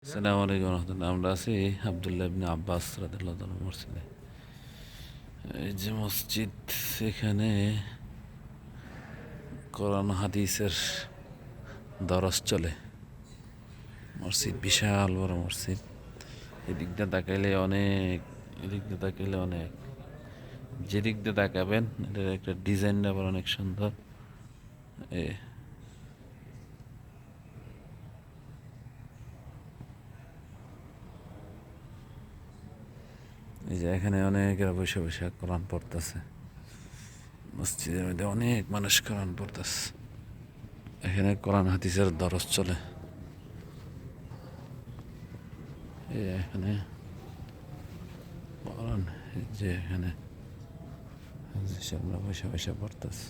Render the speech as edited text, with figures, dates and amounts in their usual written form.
আসসালামু আলাইকুম রহমতুল্লাহ। আমরা আছি আব্দুল্লাহ ইবনে আব্বাস রাদিয়াল্লাহু তাআলা মসজিদে। এই যে মসজিদ, এখানে কোরআন হাদিসের দরস চলে। মসজিদ বিশাল বড় মসজিদ। এদিক দিয়ে তাকাইলে অনেক, এদিক দিয়ে তাকাইলে অনেক, যেদিক দিয়ে তাকাবেন এটার একটা ডিজাইনটা আবার অনেক সুন্দর। এ এই যে এখানে অনেকেরা বসে বসে কোরআন পড়তেছে। মসজিদের মধ্যে অনেক মানুষ কোরআন পড়তেছে। এখানে কোরআন হাদিসের দরস চলে। এখানে কোরআন, যে এখানে আমরা বসে বসে পড়তেছি।